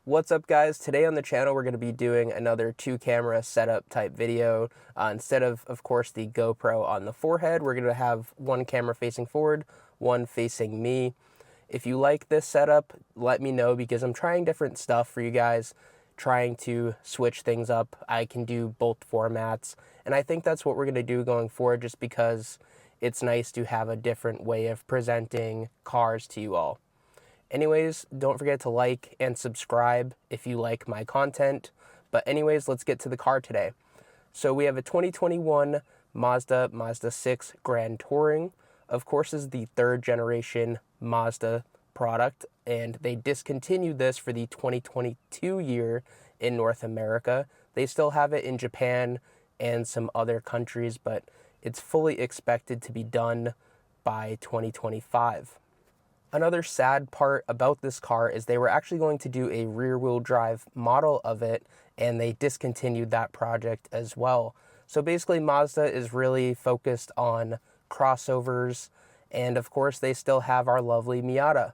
What's up, guys? Today on the channel we're going to be doing another 2-camera setup type video. Instead of course, the GoPro on the forehead, we're going to have one camera facing forward, one facing me. If you like this setup, let me know because I'm trying different stuff for you guys, trying to switch things up. I can do both formats, and I think that's what we're going to do going forward just because it's nice to have a different way of presenting cars to you all. Anyways, don't forget to like and subscribe if you like my content. But anyways, let's get to the car today. So we have a 2021 Mazda Mazda6 Grand Touring. Of course, is the 3rd generation Mazda product, and they discontinued this for the 2022 year in North America. They still have it in Japan and some other countries, but it's fully expected to be done by 2025. Another sad part about this car is they were actually going to do a rear-wheel drive model of it, and they discontinued that project as well. So basically, Mazda is really focused on crossovers, and of course, they still have our lovely Miata.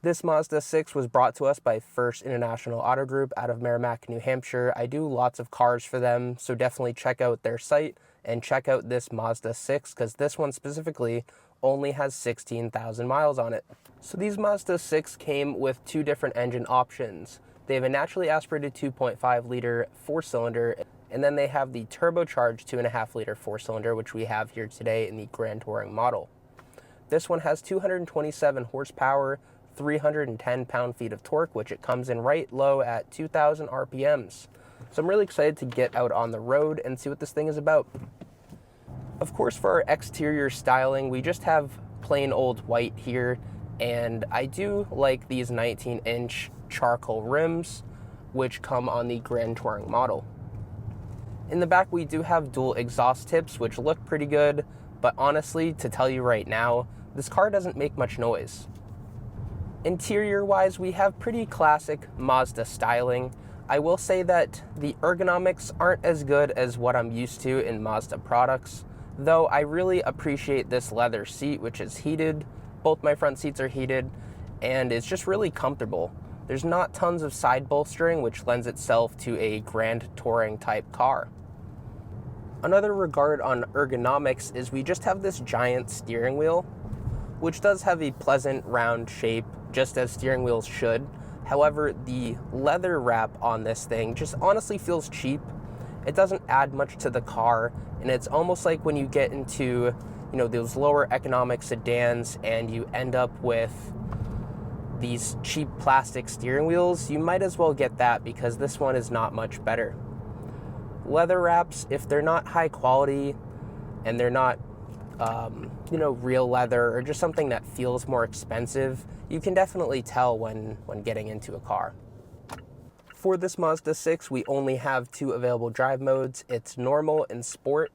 This Mazda 6 was brought to us by First International Auto Group out of Merrimack, New Hampshire. I do lots of cars for them, so definitely check out their site and check out this Mazda 6 because this one specifically only has 16,000 miles on it. So these Mazda 6 came with 2 different engine options. They have a naturally aspirated 2.5 liter 4-cylinder, and then they have the turbocharged 2.5 liter 4-cylinder, which we have here today in the Grand Touring model. This one has 227 horsepower, 310 pound-feet of torque, which it comes in right low at 2,000 RPMs. So I'm really excited to get out on the road and see what this thing is about. Of course, for our exterior styling, we just have plain old white here, and I do like these 19-inch charcoal rims, which come on the Grand Touring model. In the back, we do have dual exhaust tips, which look pretty good, but honestly, to tell you right now, this car doesn't make much noise. Interior-wise, we have pretty classic Mazda styling. I will say that the ergonomics aren't as good as what I'm used to in Mazda products, though I really appreciate this leather seat, which is heated. Both my front seats are heated, and it's just really comfortable. There's not tons of side bolstering, which lends itself to a Grand Touring type car. Another regard on ergonomics is we just have this giant steering wheel, which does have a pleasant round shape, just as steering wheels should. However, the leather wrap on this thing just honestly feels cheap. It doesn't add much to the car, and it's almost like when you get into, those lower economic sedans and you end up with these cheap plastic steering wheels, you might as well get that because this one is not much better. Leather wraps, if they're not high quality and they're not, real leather or just something that feels more expensive, you can definitely tell when getting into a car. For this Mazda 6, we only have 2 available drive modes. It's normal and sport.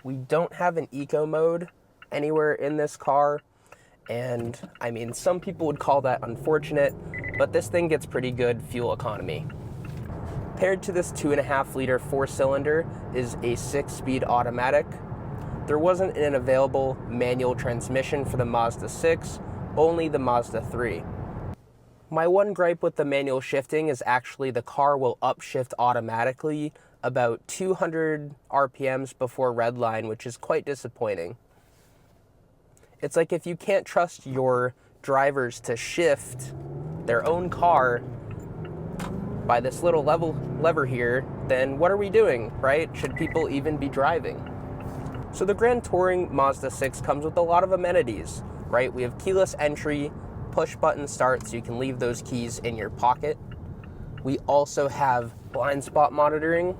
We don't have an eco mode anywhere in this car, and I mean, some people would call that unfortunate, but this thing gets pretty good fuel economy. Paired to this 2.5 liter 4-cylinder is a 6-speed automatic. There wasn't an available manual transmission for the Mazda 6, only the Mazda 3. My one gripe with the manual shifting is actually the car will upshift automatically about 200 RPMs before red line, which is quite disappointing. It's like if you can't trust your drivers to shift their own car by this little lever here, then what are we doing, right? Should people even be driving? So the Grand Touring Mazda 6 comes with a lot of amenities, right? We have keyless entry, push button start, so you can leave those keys in your pocket. We also have blind spot monitoring,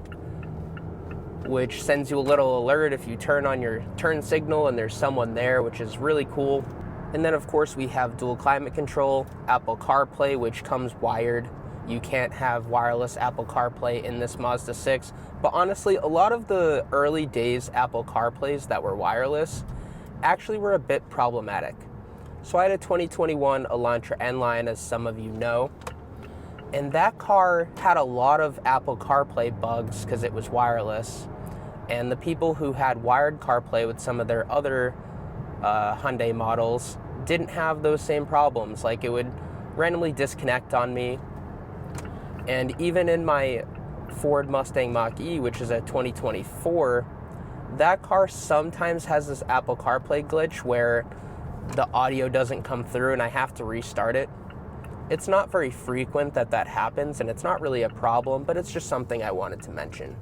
which sends you a little alert if you turn on your turn signal and there's someone there, which is really cool. And then of course we have dual climate control, Apple CarPlay, which comes wired. You can't have wireless Apple CarPlay in this Mazda 6, but honestly, a lot of the early days Apple CarPlays that were wireless actually were a bit problematic. So I had a 2021 Elantra N-Line, as some of you know, and that car had a lot of Apple CarPlay bugs because it was wireless, and the people who had wired CarPlay with some of their other Hyundai models didn't have those same problems. Like, it would randomly disconnect on me, And even in my Ford Mustang Mach-E, which is a 2024, that car sometimes has this Apple CarPlay glitch where the audio doesn't come through and I have to restart it. It's not very frequent that that happens, and it's not really a problem, but it's just something I wanted to mention.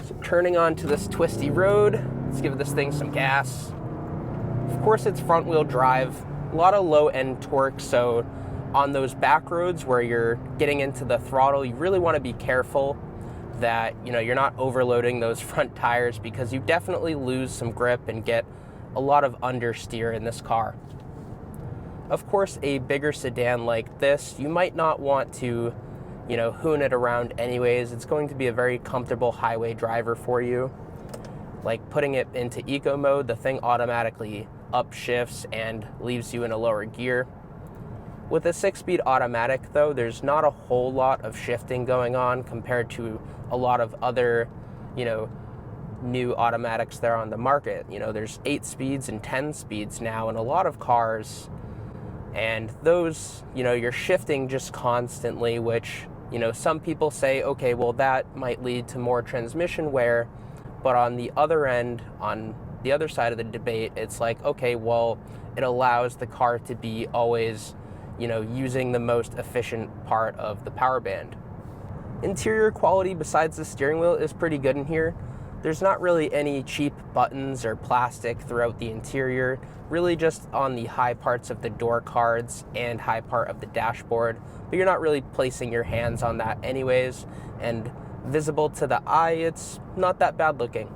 So turning onto this twisty road, let's give this thing some gas. Of course, it's front wheel drive, a lot of low end torque, so on those back roads where you're getting into the throttle, you really want to be careful that you're not overloading those front tires, because you definitely lose some grip and get a lot of understeer in this car. Of course, a bigger sedan like this, you might not want to, hoon it around anyways. It's going to be a very comfortable highway driver for you. Like putting it into eco mode, the thing automatically upshifts and leaves you in a lower gear. With a 6-speed automatic though, there's not a whole lot of shifting going on compared to a lot of other, new automatics that are on the market. There's 8 speeds and 10 speeds now in a lot of cars. And those, you're shifting just constantly, which, some people say, okay, well, that might lead to more transmission wear. But on the other end, on the other side of the debate, it's like, okay, well, it allows the car to be always, using the most efficient part of the power band. Interior quality besides the steering wheel is pretty good in here. There's not really any cheap buttons or plastic throughout the interior, really just on the high parts of the door cards and high part of the dashboard, but you're not really placing your hands on that anyways, and visible to the eye, it's not that bad looking.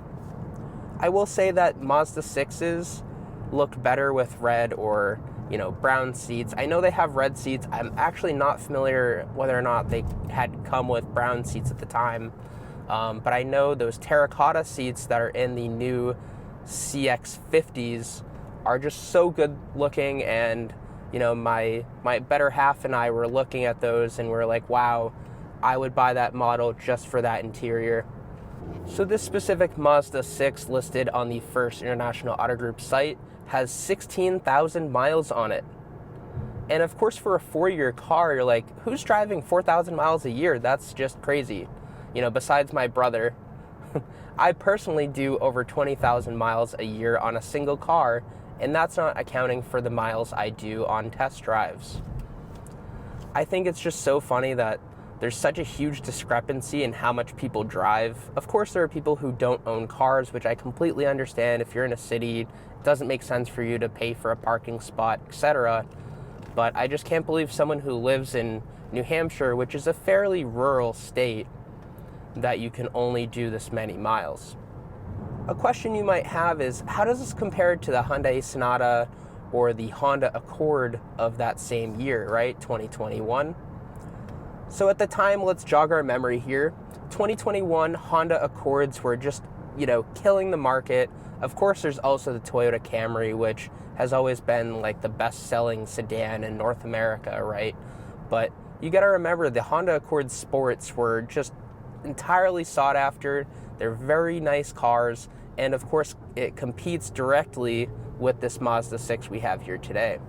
I will say that Mazda 6s look better with red or, brown seats. I know they have red seats. I'm actually not familiar whether or not they had come with brown seats at the time. But I know those terracotta seats that are in the new CX-50s are just so good looking, and my better half and I were looking at those and we're like, wow, I would buy that model just for that interior. So this specific Mazda 6 listed on the First International Auto Group site has 16,000 miles on it. And of course, for a 4-year car, you're like, who's driving 4,000 miles a year? That's just crazy. Besides my brother, I personally do over 20,000 miles a year on a single car, and that's not accounting for the miles I do on test drives. I think it's just so funny that there's such a huge discrepancy in how much people drive. Of course, there are people who don't own cars, which I completely understand. If you're in a city, it doesn't make sense for you to pay for a parking spot, etc. But I just can't believe someone who lives in New Hampshire, which is a fairly rural state, that you can only do this many miles. A question you might have is, how does this compare to the Hyundai Sonata or the Honda Accord of that same year, right? 2021. So at the time, let's jog our memory here. 2021 Honda Accords were just, killing the market. Of course, there's also the Toyota Camry, which has always been like the best-selling sedan in North America, right? But you got to remember, the Honda Accord Sports were just entirely sought after. They're very nice cars, and of course, it competes directly with this Mazda 6 we have here today.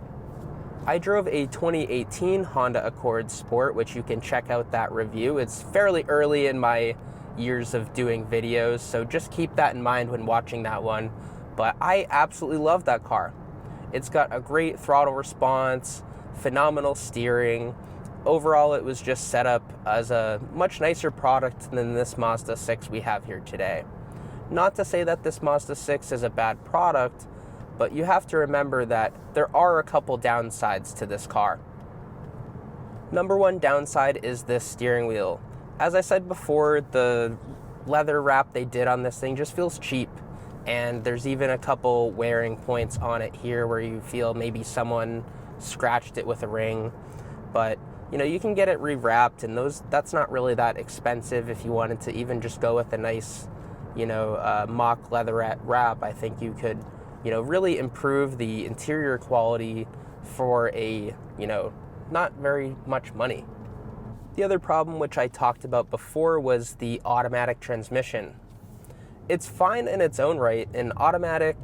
I drove a 2018 Honda Accord Sport, which you can check out that review. It's fairly early in my years of doing videos, so just keep that in mind when watching that one. But I absolutely love that car. It's got a great throttle response, phenomenal steering. Overall, it was just set up as a much nicer product than this Mazda 6 we have here today. Not to say that this Mazda 6 is a bad product, but you have to remember that there are a couple downsides to this car. Number one downside is this steering wheel. As I said before, the leather wrap they did on this thing just feels cheap, and there's even a couple wearing points on it here where you feel maybe someone scratched it with a ring. But you can get it rewrapped, and that's not really that expensive. If you wanted to even just go with a nice, mock leatherette wrap, I think you could, really improve the interior quality for a, not very much money. The other problem, which I talked about before, was the automatic transmission. It's fine in its own right, and automatic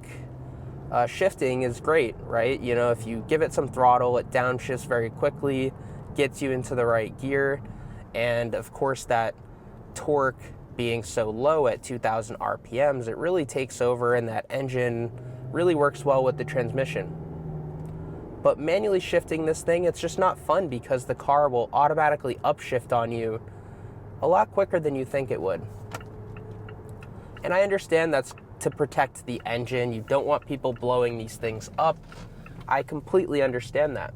shifting is great, right? If you give it some throttle, it downshifts very quickly, gets you into the right gear. And of course, that torque being so low at 2,000 RPMs, it really takes over, and that engine really works well with the transmission. But manually shifting this thing, it's just not fun because the car will automatically upshift on you a lot quicker than you think it would. And I understand that's to protect the engine. You don't want people blowing these things up. I completely understand that.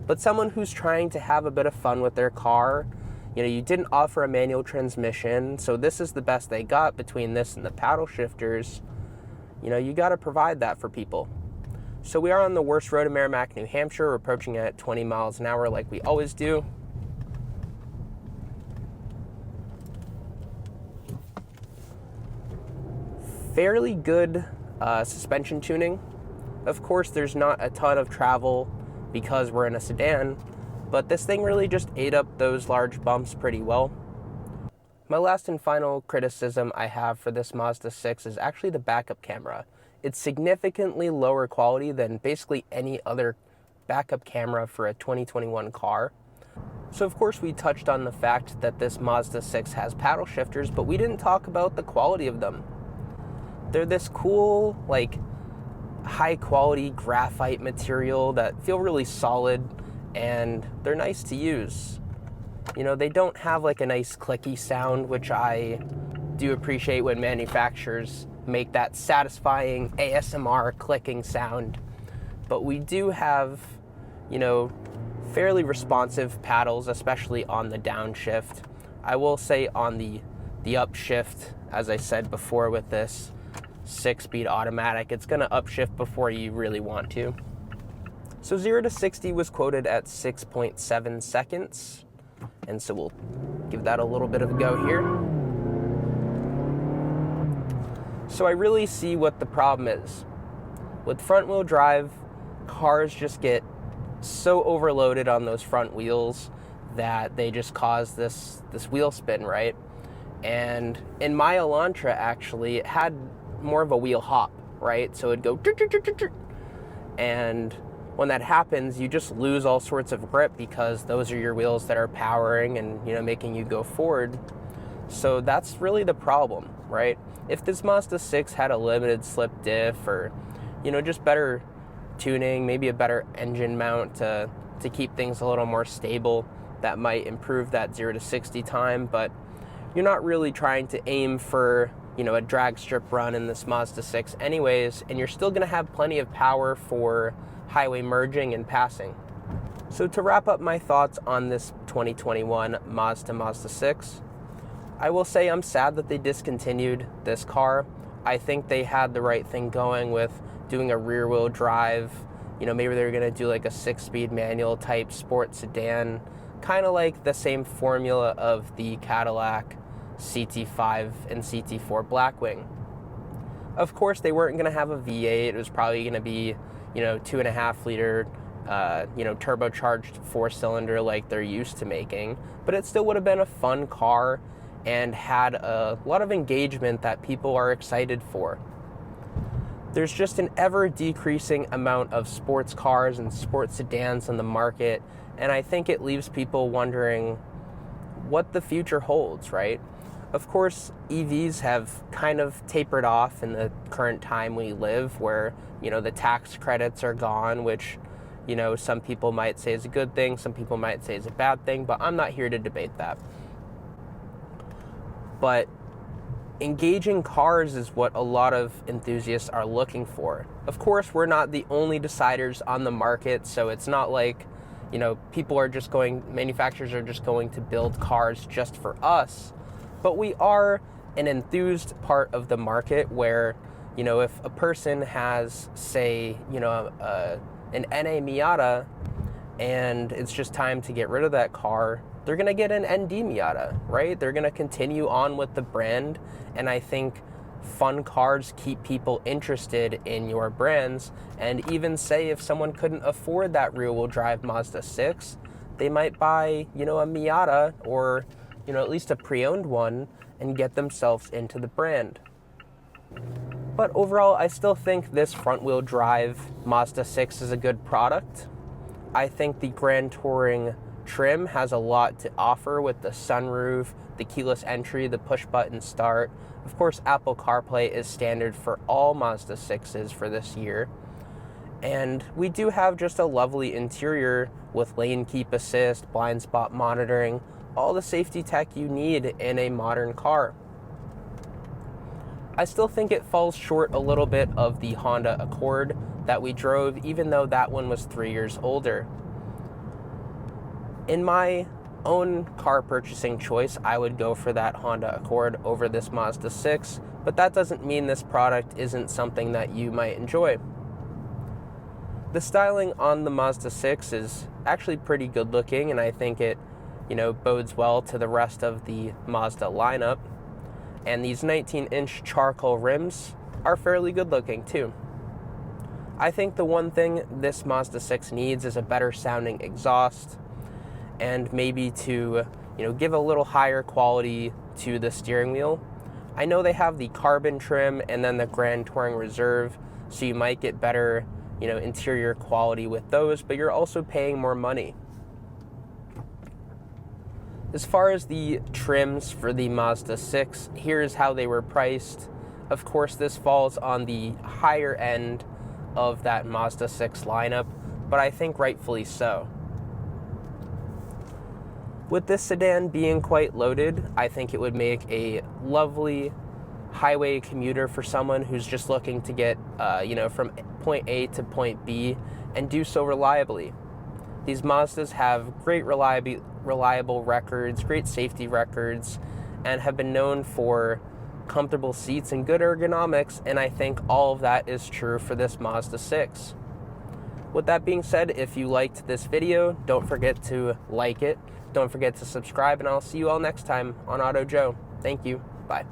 But someone who's trying to have a bit of fun with their car, you didn't offer a manual transmission, so this is the best they got between this and the paddle shifters. You got to provide that for people. So we are on the worst road in Merrimack, New Hampshire. We're approaching at 20 miles an hour like we always do. Fairly good suspension tuning. Of course, there's not a ton of travel because we're in a sedan, but this thing really just ate up those large bumps pretty well. My last and final criticism I have for this Mazda 6 is actually the backup camera. It's significantly lower quality than basically any other backup camera for a 2021 car. So of course we touched on the fact that this Mazda 6 has paddle shifters, but we didn't talk about the quality of them. They're this cool, high quality graphite material that feel really solid, and they're nice to use. They don't have a nice clicky sound, which I do appreciate when manufacturers make that satisfying ASMR clicking sound. But we do have, fairly responsive paddles, especially on the downshift. I will say on the upshift, as I said before with this 6-speed automatic, it's going to upshift before you really want to. So 0 to 60 was quoted at 6.7 seconds. And so we'll give that a little bit of a go here. So I really see what the problem is. With front wheel drive, cars just get so overloaded on those front wheels that they just cause this wheel spin, right? And in my Elantra, actually, it had more of a wheel hop, right? So it'd go, and when that happens, you just lose all sorts of grip because those are your wheels that are powering and, making you go forward. So that's really the problem, right? If this Mazda 6 had a limited slip diff or, just better tuning, maybe a better engine mount to keep things a little more stable, that might improve that 0 to 60 time. But you're not really trying to aim for, a drag strip run in this Mazda 6 anyways, and you're still going to have plenty of power for highway merging and passing. So to wrap up my thoughts on this 2021 Mazda Mazda6, I will say I'm sad that they discontinued this car. I think they had the right thing going with doing a rear-wheel drive. Maybe they're going to do a 6-speed manual type sport sedan, kind of like the same formula of the Cadillac CT5 and CT4 Blackwing. Of course, they weren't going to have a V8. It was probably going to be, 2.5 liter, turbocharged 4-cylinder like they're used to making. But it still would have been a fun car and had a lot of engagement that people are excited for. There's just an ever-decreasing amount of sports cars and sports sedans on the market, and I think it leaves people wondering what the future holds, right? Of course, EVs have kind of tapered off in the current time we live where, the tax credits are gone, which, some people might say is a good thing, some people might say is a bad thing, but I'm not here to debate that. But engaging cars is what a lot of enthusiasts are looking for. Of course, we're not the only deciders on the market, so it's not like, manufacturers are just going to build cars just for us. But we are an enthused part of the market where, if a person has, say, an NA Miata and it's just time to get rid of that car, they're going to get an ND Miata, right? They're going to continue on with the brand. And I think fun cars keep people interested in your brands. And even say if someone couldn't afford that rear-wheel drive Mazda 6, they might buy, a Miata or, at least a pre-owned one and get themselves into the brand. But overall, I still think this front-wheel drive Mazda 6 is a good product. I think the Grand Touring trim has a lot to offer with the sunroof, the keyless entry, the push-button start. Of course, Apple CarPlay is standard for all Mazda 6s for this year. And we do have just a lovely interior with lane keep assist, blind spot monitoring, all the safety tech you need in a modern car. I still think it falls short a little bit of the Honda Accord that we drove, even though that one was 3 years older. In my own car purchasing choice, I would go for that Honda Accord over this Mazda 6, but that doesn't mean this product isn't something that you might enjoy. The styling on the Mazda 6 is actually pretty good looking, and I think it, bodes well to the rest of the Mazda lineup. And these 19-inch charcoal rims are fairly good looking too. I think the one thing this Mazda 6 needs is a better sounding exhaust, and maybe to, give a little higher quality to the steering wheel. I know they have the carbon trim and then the Grand Touring Reserve, so you might get better, interior quality with those, but you're also paying more money. As far as the trims for the Mazda 6, here's how they were priced. Of course, this falls on the higher end of that Mazda 6 lineup, but I think rightfully so. With this sedan being quite loaded, I think it would make a lovely highway commuter for someone who's just looking to get, from point A to point B and do so reliably. These Mazdas have great reliable records, great safety records, and have been known for comfortable seats and good ergonomics, and I think all of that is true for this Mazda 6. With that being said, if you liked this video, don't forget to like it, don't forget to subscribe, and I'll see you all next time on Auto Joe. Thank you. Bye.